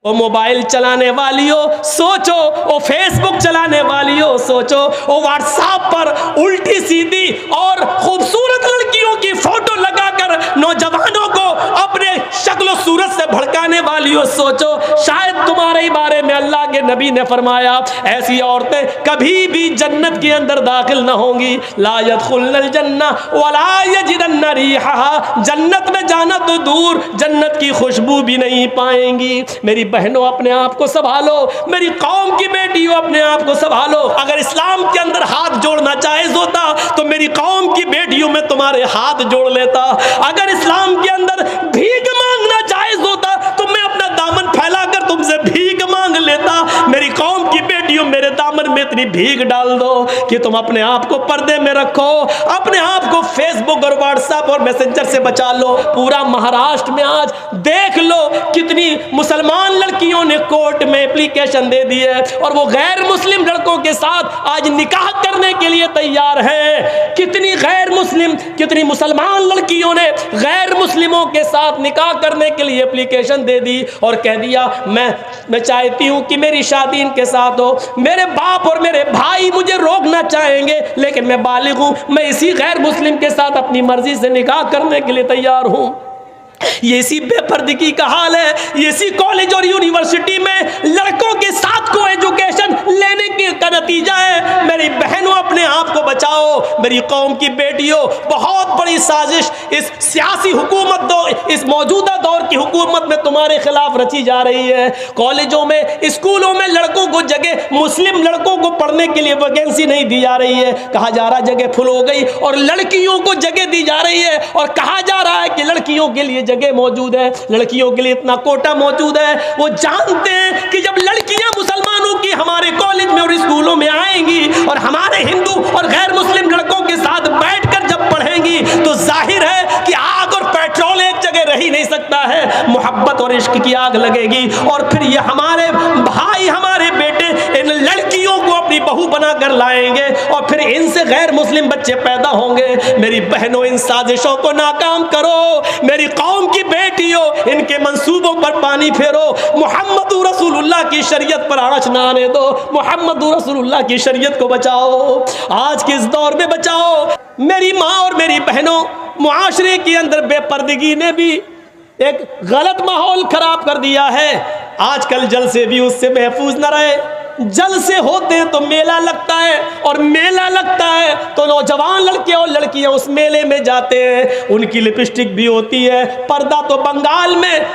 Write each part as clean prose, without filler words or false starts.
ओ mobile चलाने वालियों सोचो, ओ Facebook चलाने वालियों सोचो, ओ व्हाट्सएप पर उल्टी सीधी और खूबसूरत लड़कियों की फोटो लगाकर नौजवानों को अपने शक्ल सूरत से भड़काने वालियों सोचो, शायद तुम्हारे बारे में अल्लाह के नबी ने फरमाया ऐसी औरतें कभी भी जन्नत के अंदर दाखिल न होंगी। ला यदखुलनल जन्नह वला यजिदन्न रिहा, जन्नत में जाना तो दूर जन्नत की खुशबू भी नहीं पाएंगी। मेरी बहनों अपने आप को संभालो, मेरी कौम की बेटियों अपने आप को संभालो। अगर इस्लाम के अंदर हाथ जोड़ना जायज होता तो मेरी कौम की बेटियों में तुम्हारे हाथ जोड़ लेता। अगर इस्लाम के अंदर भीख मांगना जायज होता तो मैं अपना दामन फैलाकर तुमसे भीख मांग लेता। मेरी कौम की बेटियों मेरे दामन में इतनी भीख डाल दो कि तुम अपने आप को पर्दे में रखो, अपने आप को फेसबुक और व्हाट्सएप और मैसेंजर से बचा लो। पूरा महाराष्ट्र में आज देख लो कितनी मुसलमान लड़कियों ने कोर्ट में एप्लीकेशन दे दी है और वो गैर मुस्लिम लड़कों के साथ आज निकाह करने के लिए तैयार है। कितनी गैर मुस्लिम, कितनी मुसलमान लड़कियों ने गैर मुस्लिमों के साथ निकाह करने के लिए एप्लीकेशन दे दी और कह दिया मैं चाहती हूं कि मेरी शादी इनके साथ हो। मेरे बाप और मेरे भाई मुझे रोकना चाहेंगे लेकिन मैं बालिग हूं, मैं इसी गैर मुस्लिम के साथ अपनी मर्जी से निकाह करने के लिए तैयार हूं। ये इसी बेपर्दगी का हाल है। ये इसी कॉलेज और यूनिवर्सिटी में लड़कों के साथ को एजुकेशन लेने का नतीजा है। मेरी बहनों अपने आप को बचाओ। मेरी कौम की बेटियों, बहुत बड़ी साजिश इस सियासी हुकूमत इस मौजूदा दौर की हुकूमत में तुम्हारे खिलाफ रची जा रही है। कॉलेजों में, स्कूलों में लड़कों को जगह, मुस्लिम लड़कों को पढ़ने के लिए वैकेंसी नहीं दी जा रही है। कहा जा रहा जगह फुल हो गई और लड़कियों को जगह दी जा रही है और कहा जा रहा है कि लड़कियों के लिए जगह मौजूद है, लड़कियों के लिए इतना कोटा मौजूद है। वो जानते हैं कि जब लड़कियां मुसलमानों की हमारे कॉलेज में और स्कूलों में आएंगी और हमारे हिंदू और गैर मुस्लिम लड़कों के साथ बैठकर जब पढ़ेंगी तो जाहिर है कि आग और पेट्रोल एक जगह रह ही नहीं सकता है, मोहब्बत और इश्क की आग लगेगी और फिर ये हमारे भाई, हमारे बेटे इन लड़कियों को अपनी बहू बनाकर लाएंगे और फिर इनसे गैर मुस्लिम बच्चे पैदा होंगे। मेरी बहनों, इन साजिशों को नाकाम करो। मेरी कौम की बेटियों, इनके मंसूबों पर पानी फेरो। मोहम्मद रसूलुल्लाह की शरीयत पर आँच ना आने दो। मोहम्मद रसूलुल्लाह की शरीयत को बचाओ, आज के इस दौर में बचाओ। मेरी माँ और मेरी बहनों, मुआशरे के अंदर बेपर्दगी ने भी एक गलत माहौल खराब कर दिया है। आजकल जलसे भी उससे महफूज न रहे। जलसे होते हैं तो मेला लगता है और मेला लगता है तो नौजवान लड़के और लड़कियां उस मेले में जाते हैं। उनकी लिपस्टिक भी होती है, पर्दा तो बंगाल में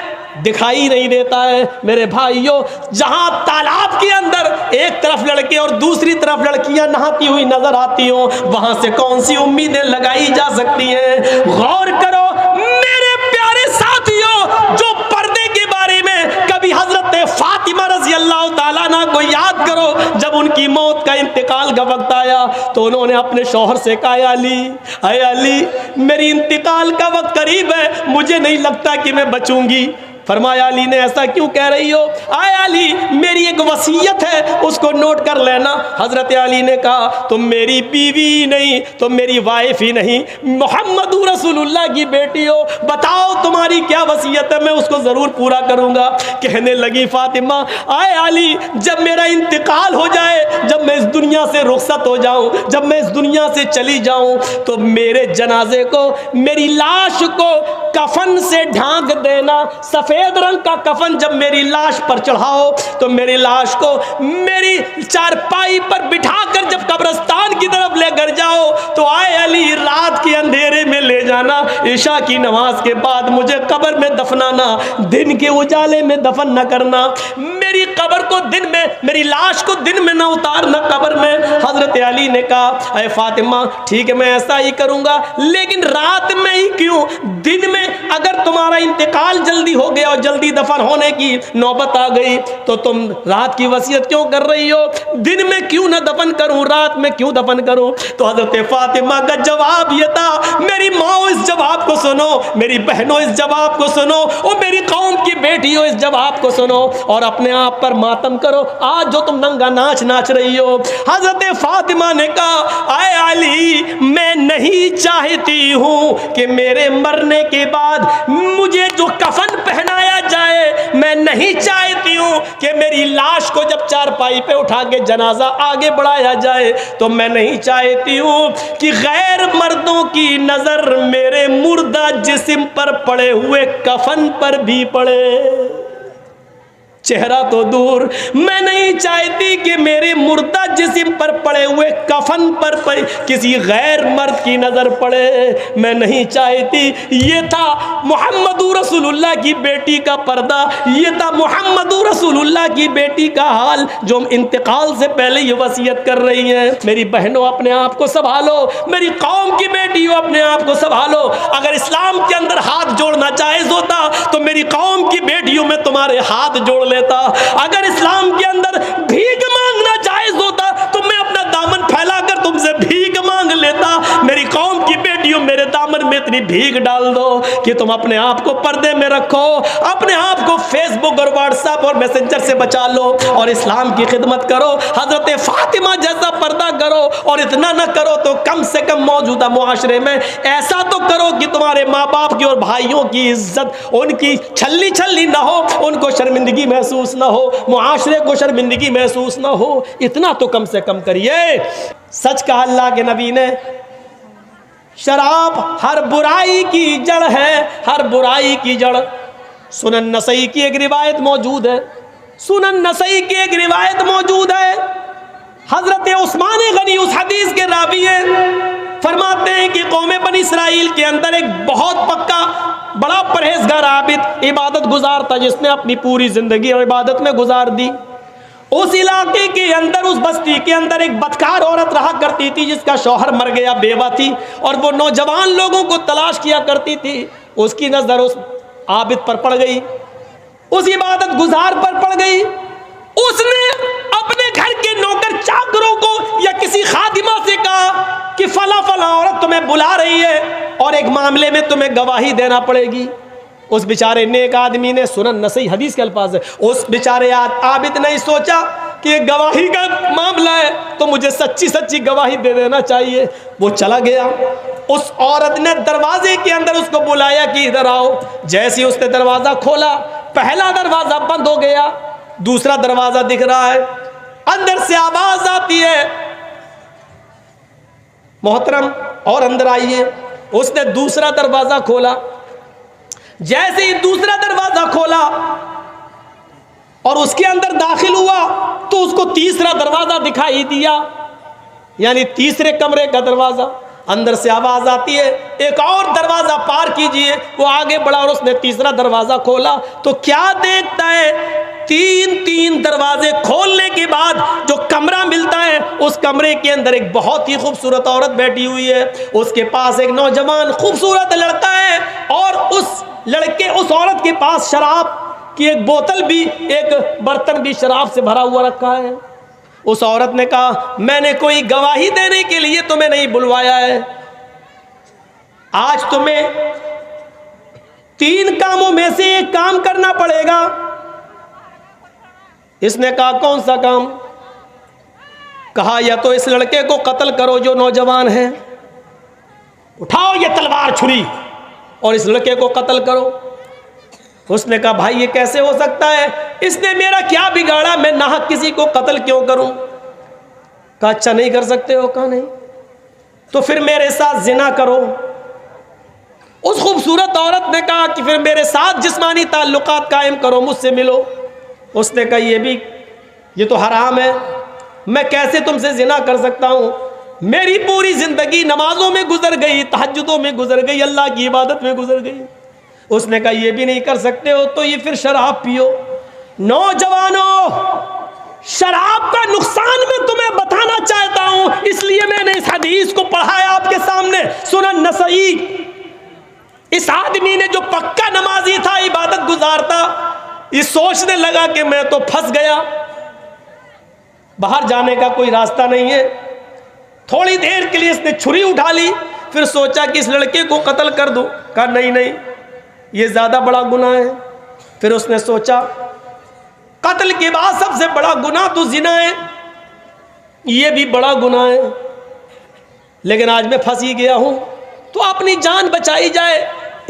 दिखाई नहीं देता है। मेरे भाइयों, जहां तालाब के अंदर एक तरफ लड़के और दूसरी तरफ लड़कियां नहाती हुई नजर आती हो, वहां से कौन सी उम्मीदें लगाई जा सकती हैं? गौर करो मेरे प्यारे साथियों, जो पर्दे के बारे में कभी हजरत फातिमा रज़ी अल्लाह ताला अन्हा को याद करो। जब उनकी मौत का इंतकाल का वक्त आया तो उन्होंने अपने शौहर से कहा, अली अली, मेरी इंतकाल का वक्त करीब है, मुझे नहीं लगता कि मैं बचूंगी। फरमाया, अली ने ऐसा क्यों कह रही हो? आए अली, मेरी एक वसीयत है, उसको नोट कर लेना। हजरत अली ने कहा, तुम मेरी बीवी नहीं, तुम मेरी वाइफ ही नहीं, मोहम्मद रसूलुल्लाह की बेटी हो, बताओ तुम्हारी क्या वसीयत है, मैं उसको जरूर पूरा करूंगा। कहने लगी फातिमा, आए अली, जब मेरा इंतकाल हो जाए, जब मैं इस दुनिया से रुखसत हो जाऊं, जब मैं इस दुनिया से चली जाऊं, तो मेरे जनाजे को, मेरी लाश को कफन से ढांक देना। सफेद रंग का कफन जब मेरी लाश पर चढ़ाओ तो मेरी लाश को मेरी चारपाई पर बिठाकर जब कब्रिस्तान की तरफ लेकर जाओ तो आए अली, रात के अंधेरे में ले जाना, इशा की नमाज के बाद मुझे कब्र में दफनाना, दिन के उजाले में दफन न करना। मेरी कब्र को दिन में, मेरी लाश को दिन में ना उतारना कब्र में। हजरत अली ने कहा, अरे फातिमा, ठीक है मैं ऐसा ही करूंगा, लेकिन रात में ही क्यों? दिन में अगर तुम्हारा इंतकाल जल्दी हो गया और जल्दी दफन होने की नौबत आ गई तो तुम रात की वसीयत क्यों कर रही हो? दिन में क्यों ना दफन करूं, रात में क्यों दफन करूं? तो हजरत फातिमा का जवाब यह था, मेरी माँ इस जवाब को सुनो, मेरी बहनों इस जवाब को सुनो और मेरी कौम की बेटियों इस जवाब को सुनो और अपने आप पर मातम करो। आज जो तुम नंगा नाच नाच रही हो। हजरत फातिमा ने कहा, आए अली, मैं नहीं चाहती हूं कि मेरे मरने के बाद मुझे जो कफन पहनाया जाए। मैं नहीं चाहती हूँ कि मेरी लाश को जब चारपाई पे उठा के जनाजा आगे बढ़ाया जाए तो मैं नहीं चाहती हूँ कि गैर मर्दों की नजर मेरे मुर्दा जिस्म पर पड़े हुए कफन पर भी पड़े। चेहरा तो दूर, मैं नहीं चाहती कि मेरे मुर्दा जिस्म पर पड़े हुए कफन पर किसी गैर मर्द की नजर पड़े। मैं नहीं चाहती। ये था मुहम्मदुर रसूलुल्लाह की बेटी का पर्दा, ये था मुहम्मदुर रसूलुल्लाह की बेटी का हाल जो इंतकाल से पहले ये वसीयत कर रही हैं। मेरी बहनों, अपने आप को संभालो। मेरी कौम की बेटियों, अपने आप को संभालो। अगर इस्लाम के अंदर हाथ जोड़ना जायज होता तो मेरी कौम की बेटियों में तुम्हारे हाथ जोड़ लेता। अगर इस्लाम के अंदर भीख मांगना जायज होता तो मैं अपना दामन फैलाकर तुमसे भीख मांग लेता। मेरी कौम की बेटियों, मेरे दामन में इतनी भीख डाल दो कि तुम अपने आप को पर्दे में रखो, अपने आप को फेसबुक और व्हाट्सएप और मैसेंजर से बचा लो और इस्लाम की खिदमत करो। हजरत फातिमा जैसा पर्दा करो, और इतना ना करो तो कम से कम मौजूदा मुआशरे में ऐसा तो करो कि तुम्हारे माँ बाप की और भाइयों की इज्जत, उनकी छल्ली छल्ली ना हो, उनको शर्मिंदगी महसूस ना हो, मुआशरे को शर्मिंदगी महसूस ना हो। इतना तो कम से कम करिए। सच कहा अल्लाह के नबी ने, शराब हर बुराई की जड़ है, हर बुराई की जड़। सुनन नसई की एक रिवायत मौजूद है, सुनन नसई की एक रिवायत मौजूद है। हजरत उस्मान गनी उस हदीस के रावी हैं, फरमाते हैं कि कौमे बनी इसराइल के अंदर एक बहुत पक्का बड़ा परहेजगार आबिद इबादत गुजार था, जिसने अपनी पूरी जिंदगी इबादत में गुजार दी। उस इलाके के अंदर, उस बस्ती के अंदर एक बदकार औरत रहा करती थी जिसका शौहर मर गया, बेवा थी, और वो नौजवान लोगों को तलाश किया करती थी। उसकी नजर उस आबिद पर पड़ गई, उस इबादत गुजार पर पड़ गई। उसने अपने घर के नौकर चाकरों को या किसी खादिमा से कहा कि फला फला औरत तुम्हें बुला रही है और एक मामले में तुम्हें गवाही देना पड़ेगी। उस बेचारे नेक आदमी ने, सुनन नसई हदीस के अल्फाज है, उस बेचारे आबिद ने सोचा कि एक गवाही का मामला है तो मुझे सच्ची सच्ची गवाही दे देना चाहिए। वो चला गया, उस औरत ने दरवाजे के अंदर उसको बुलाया कि इधर आओ। जैसे ही उसने दरवाजा खोला, पहला दरवाजा बंद हो गया, दूसरा दरवाजा दिख रहा है, अंदर से आवाज आती है, मोहतरम और अंदर आइए। उसने दूसरा दरवाजा खोला, जैसे ही दूसरा दरवाजा खोला और उसके अंदर दाखिल हुआ तो उसको तीसरा दरवाजा दिखाई दिया, यानी तीसरे कमरे का दरवाजा। अंदर से आवाज आती है, एक और दरवाजा पार कीजिए। वो आगे बढ़ा और उसने तीसरा दरवाजा खोला तो क्या देखता है, तीन दरवाजे खोलने के बाद जो कमरा मिलता है, उस कमरे के अंदर एक बहुत ही खूबसूरत औरत बैठी हुई है। उसके पास एक नौजवान खूबसूरत लड़का है और उस लड़के, उस औरत के पास शराब की एक बोतल भी, एक बर्तन भी शराब से भरा हुआ रखा है। उस औरत ने कहा, मैंने कोई गवाही देने के लिए तुम्हें नहीं बुलवाया है, आज तुम्हें 3 कामों में से एक काम करना पड़ेगा। इसने कहा, कौन सा काम? कहा, या तो इस लड़के को कत्ल करो जो नौजवान है, उठाओ ये तलवार छुरी और इस लड़के को कत्ल करो। उसने कहा, भाई ये कैसे हो सकता है, इसने मेरा क्या बिगाड़ा, मैं नाहक किसी को कत्ल क्यों करूं? कहा, अच्छा नहीं कर सकते हो? कहा नहीं। तो फिर मेरे साथ जिना करो। उस खूबसूरत औरत ने कहा कि फिर मेरे साथ जिस्मानी ताल्लुकात कायम करो, मुझसे मिलो। उसने कहा, ये तो हराम है, मैं कैसे तुमसे जिना कर सकता हूं? मेरी पूरी जिंदगी नमाजों में गुजर गई, तहज्जुदों में गुजर गई, अल्लाह की इबादत में गुजर गई। उसने कहा, ये भी नहीं कर सकते हो तो ये फिर शराब पियो। नौजवानों, शराब का नुकसान मैं तुम्हें बताना चाहता हूं, इसलिए मैंने इस हदीस को पढ़ा है आपके सामने, सुनन नसई। इस आदमी ने जो पक्का नमाजी था, इबादत गुजार था, ये सोचने लगा कि मैं तो फंस गया, बाहर जाने का कोई रास्ता नहीं है। थोड़ी देर के लिए इसने छुरी उठा ली, फिर सोचा कि इस लड़के को कत्ल कर दूं। कहा, नहीं, ये ज्यादा बड़ा गुनाह है। फिर उसने सोचा, कत्ल के बाद सबसे बड़ा गुनाह तो जिना है, ये भी बड़ा गुनाह है, लेकिन आज मैं फंस ही गया हूं तो अपनी जान बचाई जाए।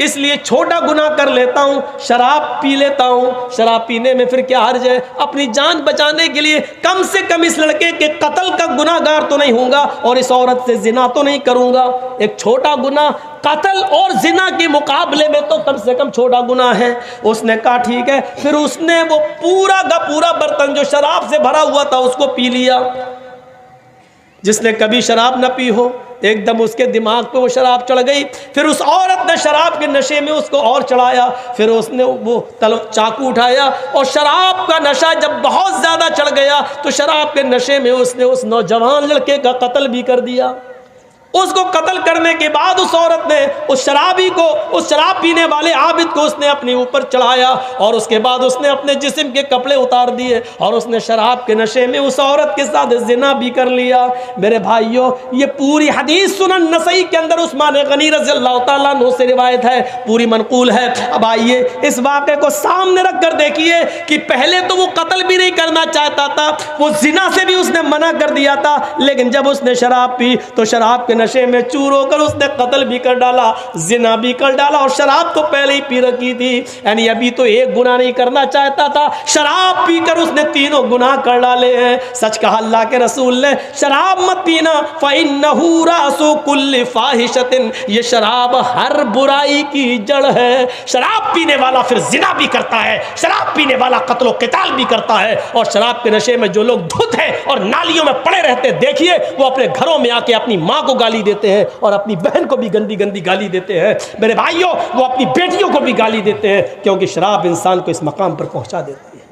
इसलिए छोटा गुनाह कर लेता हूँ, शराब पी लेता हूँ। शराब पीने में फिर क्या हर्ज है? अपनी जान बचाने के लिए कम से कम इस लड़के के कत्ल का गुनाहगार तो नहीं होऊंगा और इस औरत से जिना तो नहीं करूंगा। एक छोटा गुनाह कत्ल और जिना के मुकाबले में तो कम से कम छोटा गुनाह है। उसने कहा ठीक है। फिर उसने वो पूरा का पूरा बर्तन जो शराब से भरा हुआ था उसको पी लिया। जिसने कभी शराब न पी हो, एकदम उसके दिमाग पे वो शराब चढ़ गई। फिर उस औरत ने शराब के नशे में उसको और चढ़ाया। फिर उसने वो चाकू उठाया और शराब का नशा जब बहुत ज़्यादा चढ़ गया तो शराब के नशे में उसने उस नौजवान लड़के का कत्ल भी कर दिया। उसको कत्ल करने के बाद उस औरत ने उस शराबी को, उस शराब पीने वाले आबिद को उसने अपने ऊपर चढ़ाया और उसके बाद उसने अपने जिस्म के कपड़े उतार दिए और उसने शराब के नशे में उस औरत के साथ जिना भी कर लिया। मेरे भाइयों, ये पूरी हदीस सुनन नसई के अंदर उस्मान गनी रज़ियल्लाहु ताला अन्हु से रिवायत है, पूरी मनकूल है। अब आइए इस वाक़े को सामने रख कर देखिए कि पहले तो वो कत्ल भी नहीं करना चाहता था, वो जिना से भी उसने मना कर दिया था, लेकिन जब उसने शराब पी तो शराब के नशे में चूर होकर उसने कत्ल भी कर डाला, जिना भी कर डाला। और शराब तो पहले ही पी रखी थी, यानी अभी तो एक गुनाह नहीं करना चाहता था, शराब पीकर उसने तीनों गुनाह कर डाले हैं। सच कहा अल्लाह के रसूल ने, शराब मत पीना फ़इन्नहु रासु कुल्लि फ़ाहिशतिन, ये शराब हर बुराई की जड़ है। शराब पीने वाला फिर जिना भी करता है, शराब पीने वाला कत्ल क़िताल भी करता है। और शराब के नशे में जो लोग धुत हैं और नालियों में पड़े रहते, देखिए वो अपने घरों में आके अपनी माँ को गाली देते हैं और अपनी बहन को भी गंदी गंदी गाली देते हैं। मेरे भाइयों, वो अपनी बेटियों को भी गाली देते हैं, क्योंकि शराब इंसान को इस मकाम पर पहुंचा देती है।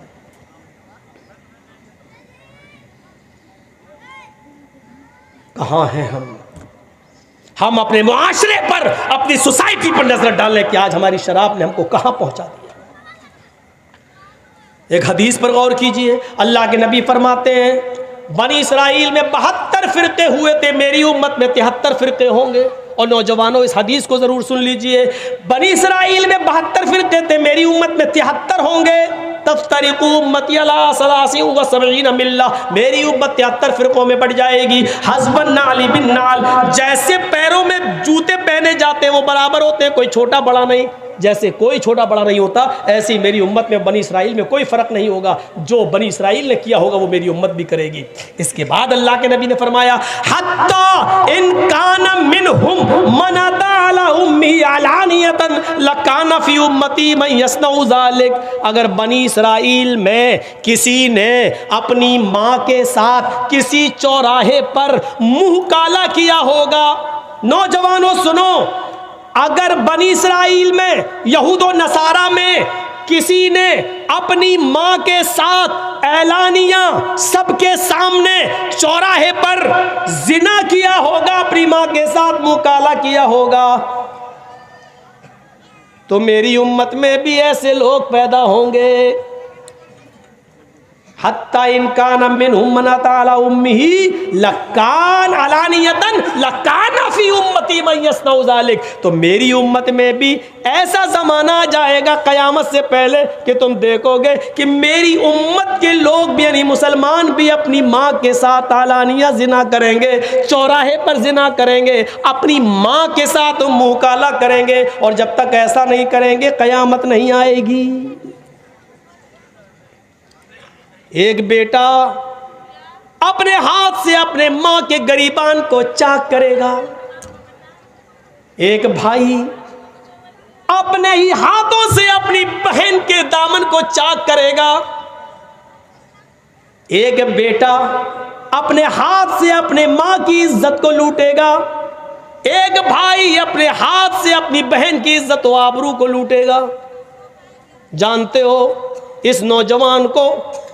कहां हैं हम अपने मुआशरे पर, अपनी सोसाइटी पर नजर डालें कि आज हमारी शराब ने हमको कहां पहुंचा दिया। एक हदीस पर गौर कीजिए, अल्लाह के नबी फरमाते हैं, बनी इसराइल में 72 फिरके हुए थे, मेरी उम्मत में 73 फिरके होंगे। और नौजवानों, इस हदीस को जरूर सुन लीजिए, बनी इसराइल में 72 फिरके थे, मेरी उम्मत में 73 होंगे। तफ्तरिकु उम्मती अला सलासी व सबईन मिल्ला, मेरी उम्मत 73 फिरकों में बढ़ जाएगी। हस्बन नाली बिन नाल, जैसे पैरों में जूते पहने जाते हैं वो बराबर होते हैं, कोई छोटा बड़ा नहीं। जैसे कोई छोटा बड़ा नहीं होता, ऐसे ही मेरी उम्मत में बनी इसराइल में कोई फर्क नहीं होगा। जो बनी इसराइल ने किया होगा वो मेरी उम्मत भी करेगी। इसके बाद अल्लाह के नबी ने फरमाया, हत्ता इन कान मिनहुम मन अता अला उम्मी अलानियतन लकान फी उम्मती मन यसनउ ज़ालिक, अगर बनी इसराइल में किसी ने अपनी माँ के साथ किसी चौराहे पर मुंह काला किया होगा, नौजवानों सुनो, अगर बनी इसराइल में, यहूदो नसारा में किसी ने अपनी माँ के साथ ऐलानिया सबके सामने चौराहे पर जिना किया होगा, अपनी माँ के साथ मुंह काला किया होगा, तो मेरी उम्मत में भी ऐसे लोग पैदा होंगे। हत्ता इनकान मिनहुम मन अता अला उम्मिही लकान अलानियतन लकान फी उम्मती मन यसनउ ज़ालिक, तो मेरी उम्मत में भी ऐसा ज़माना आ जाएगा क़यामत से पहले कि तुम देखोगे कि मेरी उम्मत के लोग भी, यानी मुसलमान भी, अपनी माँ के साथ आलानिया जिना करेंगे, चौराहे पर जिना करेंगे, अपनी माँ के साथ मुँह काला करेंगे। और जब तक ऐसा नहीं करेंगे क़यामत नहीं आएगी। एक बेटा अपने हाथ से अपने माँ के गरीबान को चाक करेगा, एक भाई अपने ही हाथों से अपनी बहन के दामन को चाक करेगा, एक बेटा अपने हाथ से अपने माँ की इज्जत को लूटेगा, एक भाई अपने हाथ से अपनी बहन की इज्जत व आबरू को लूटेगा। जानते हो, इस नौजवान को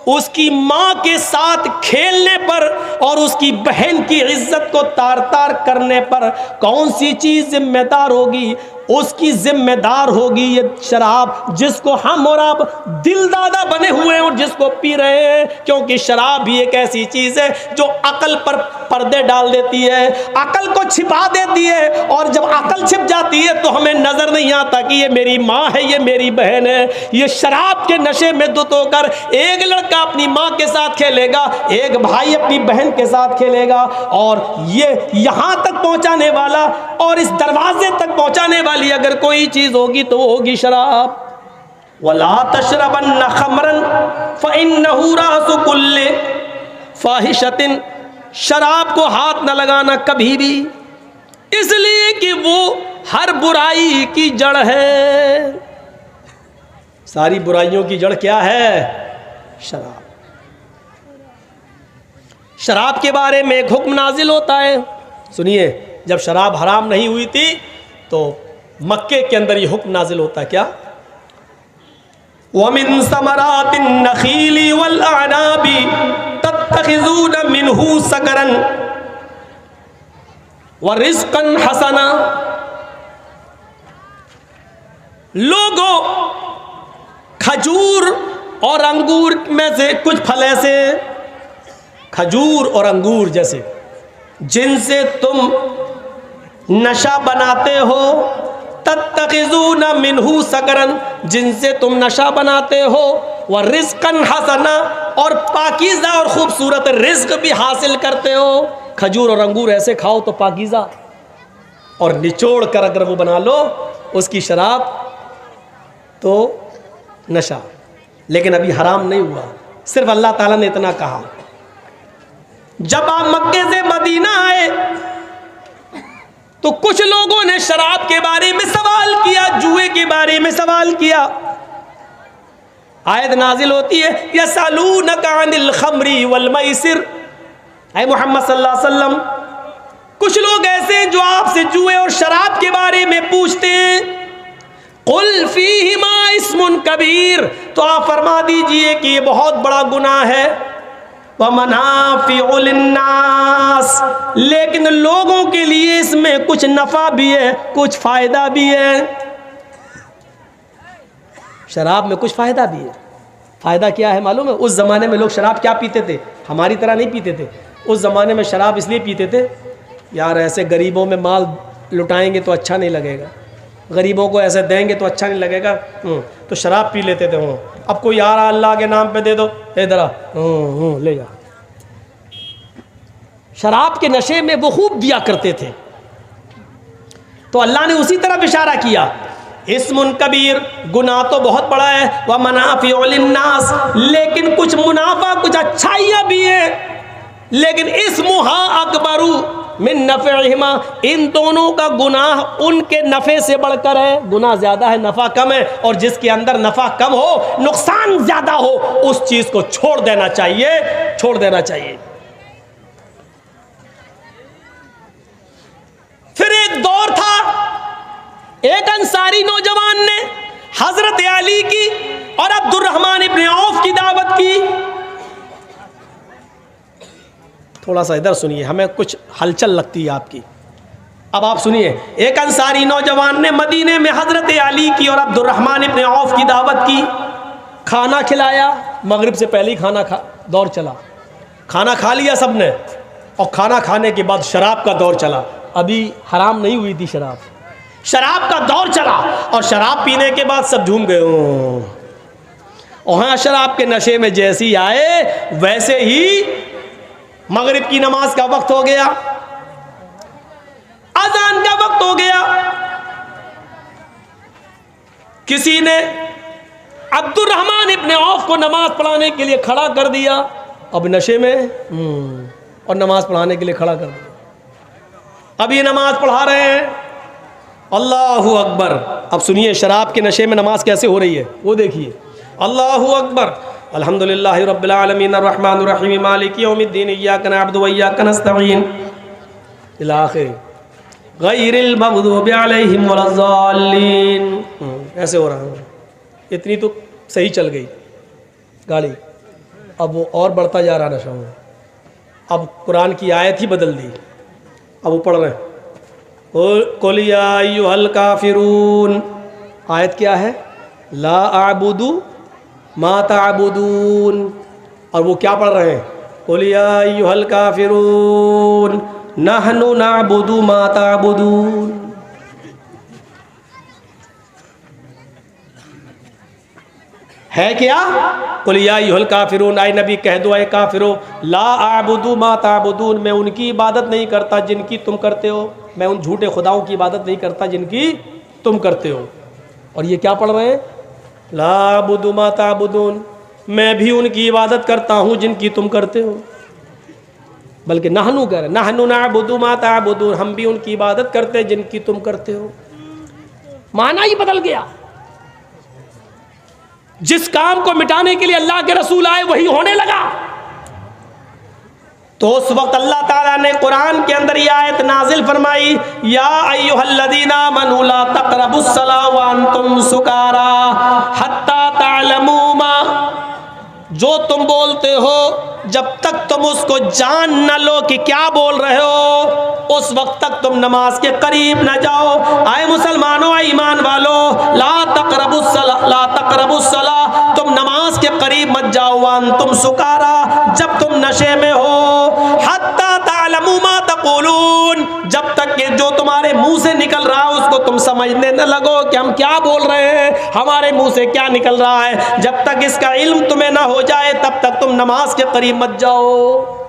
उसकी माँ के साथ खेलने पर और उसकी बहन की इज्जत को तार तार करने पर कौन सी चीज़ जिम्मेदार होगी? उसकी जिम्मेदार होगी ये शराब, जिसको हम और आप दिल दादा बने हुए हैं और जिसको पी रहे हैं। क्योंकि शराब भी एक ऐसी चीज़ है जो अकल पर पर्दे डाल देती है, अकल को छिपा देती है, और जब अकल छिप जाती है तो हमें नज़र नहीं आता कि ये मेरी माँ है, ये मेरी बहन है। ये शराब के नशे में धुत होकर एक लड़का अपनी माँ के साथ खेलेगा, एक भाई अपनी बहन बहनों के साथ खेलेगा, और ये यहाँ तक पहुँचाने वाला और इस दरवाजे तक पहुँचाने वाली अगर कोई चीज़ होगी तो वो होगी शराब। वला तशरबन्न खमरन फ़इन्नहु रासु कुल्लि फ़ाहिशतिन, शराब को हाथ न लगाना कभी भी, इसलिए कि वो हर बुराई की जड़ है। सारी बुराइयों की जड़ क्या है? शराब। शराब के बारे में एक हुक्म नाजिल होता है। सुनिए, जब शराब हराम नहीं हुई थी तो मक्के के अंदर ये हुक्म नाजिल होता है, क्या? वमिन समरातिन नखीली वल अनाबी तत्तखिज़ून मिनहु सकरन व रिज़्क़न हसना। लोगों, खजूर और अंगूर में से कुछ फल ऐसे, खजूर और अंगूर जैसे, जिनसे तुम नशा बनाते हो, तत्तखिज़ून मिनहु सकरन, जिनसे तुम नशा बनाते हो, व रिज़्क़न हसना, और पाकीज़ा और खूबसूरत रिज़्क़ भी हासिल करते हो। खजूर और अंगूर ऐसे खाओ तो पाकीज़ा, और निचोड़ कर अगर वो बना लो उसकी शराब तो नशा। लेकिन अभी हराम नहीं हुआ, सिर्फ अल्लाह ताला ने इतना कहा। जब आप मक्के से मदीना आए तो कुछ लोगों ने शराब के बारे में सवाल किया, जुए के बारे में सवाल किया। आयत नाजिल होती है, यसअलूनका अनिल खम्री वल मैसिर। ऐ मोहम्मद सल्लल्लाहु अलैहि वसल्लम, कुछ लोग ऐसे हैं जो आपसे जुए और शराब के बारे में पूछते हैं। कुल फीहिमा इस्मुन कबीर, तो आप फरमा दीजिए कि ये बहुत बड़ा गुनाह है। व मनाफिउ लिन्नास, लेकिन लोगों के लिए इसमें कुछ नफ़ा भी है, कुछ फ़ायदा भी है। शराब में कुछ फ़ायदा भी है। फ़ायदा क्या है मालूम है? उस ज़माने में लोग शराब क्या पीते थे? हमारी तरह नहीं पीते थे। उस ज़माने में शराब इसलिए पीते थे, यार ऐसे गरीबों में माल लुटाएंगे तो अच्छा नहीं लगेगा, गरीबों को ऐसे देंगे तो अच्छा नहीं लगेगा, तो शराब पी लेते थे। अब कोई यार अल्लाह के नाम पे दे दो, इधर आ, ले जा। शराब के नशे में वो खूब दिया करते थे। तो अल्लाह ने उसी तरफ इशारा किया, इस्मुन कबीर, गुनाह तो बहुत बड़ा है, व मनाफिउ लिन्नास, लेकिन कुछ मुनाफा, कुछ अच्छाइयाँ भी हैं। लेकिन इस्मुहा अकबरू मिन नफ़इहिमा, इन दोनों का गुनाह उनके नफ़े से बढ़कर है। गुनाह ज़्यादा है, नफ़ा कम है, और जिसके अंदर नफ़ा कम हो, नुकसान ज़्यादा हो, उस चीज़ को छोड़ देना चाहिए, छोड़ देना चाहिए। फिर एक दौर था, एक अंसारी नौजवान ने हज़रत अली की और अब्दुर्रहमान इब्न औफ की दावत की। थोड़ा सा इधर सुनिए, हमें कुछ हलचल लगती है आपकी। अब आप सुनिए, एक अंसारी नौजवान ने मदीने में हज़रत अली की और अब्दुर्रहमान इब्न औफ की दावत की। खाना खिलाया, मगरिब से पहले ही खाना दौर चला। खाना खा लिया सबने, और खाना खाने के बाद शराब का दौर चला। अभी हराम नहीं हुई थी शराब, शराब का दौर चला, और शराब पीने के बाद सब झूम गए। और हाँ, शराब के नशे में जैसे ही आए वैसे ही मगरिब की नमाज का वक्त हो गया, अजान का वक्त हो गया। किसी ने अब्दुर्रहमान इब्न औफ को नमाज पढ़ाने के लिए खड़ा कर दिया, अब नशे में, और नमाज पढ़ाने के लिए खड़ा कर दिया। अब ये नमाज पढ़ा रहे हैं, अल्लाहु अकबर। अब सुनिए शराब के नशे में नमाज कैसे हो रही है, वो देखिए। अल्लाहु अकबर, अल्हम्दुलिल्लाहि रब्बिल आलमीन अर्रहमानिर रहीम मालिकि यौमिद्दीन इय्याका नअबुदु व इय्याका नस्तईन इला आखिर गैरिल मग़दूबि अलैहिम वलज़्ज़ालीन। ऐसे हो रहा है। इतनी तो सही चल गई गाड़ी, अब वो और बढ़ता जा रहा नशा में। अब कुरान की आयत ही बदल दी, अब वो पढ़ रहे हैं, कुल या अय्युहल काफिरून। आयत क्या है? ला अअबुदु मा तअबुदून। और वो क्या पढ़ रहे हैं? कुल या अय्युहल काफिरून नहनु नअबुदु मा तअबुदून। है क्या? कुल या अय्युहल काफिरून, आए नबी कह दो आए काफिरो, ला आबुदु मा ताबुदून, मैं उनकी इबादत नहीं करता जिनकी तुम करते हो। मैं उन झूठे खुदाओं की इबादत नहीं करता जिनकी तुम करते हो। और ये क्या पढ़ रहे हैं? ला आबुदु मा ताबुदून, मैं भी उनकी इबादत करता हूँ जिनकी तुम करते हो। बल्कि नहनु कर, नहनु नाबुदु मा ताबुदून, हम भी उनकी इबादत करते हैं जिनकी तुम करते हो। माना ही बदल गया। जिस काम को मिटाने के लिए अल्लाह के रसूल आए वही होने लगा। तो उस वक्त अल्लाह ताला ने कुरान के अंदर यह आयत नाजिल फरमाई, या अय्युहल्लज़ीना आमनू ला तक़रबुस्सलाह व अंतुम सुकारा हत्ता तअलमू मा, जो तुम बोलते हो जब तक तुम उसको जान न लो कि क्या बोल रहे हो, उस वक्त तक तुम नमाज के करीब न जाओ। आए मुसलमानों, आए ईमान वालों, ला तक़रबुस्सलाह, तुम नमाज के करीब मत जाओ, वान तुम सुकारा, जब तुम नशे में हो, हत्ता तालमू मा तक़ूलून, जब तक कि जो तुम्हारे मुंह से निकल रहा है उसको तुम समझने न लगो कि हम क्या बोल रहे हैं, हमारे मुंह से क्या निकल रहा है। जब तक इसका इल्म तुम्हें ना हो जाए तब तक तुम नमाज के करीब मत जाओ।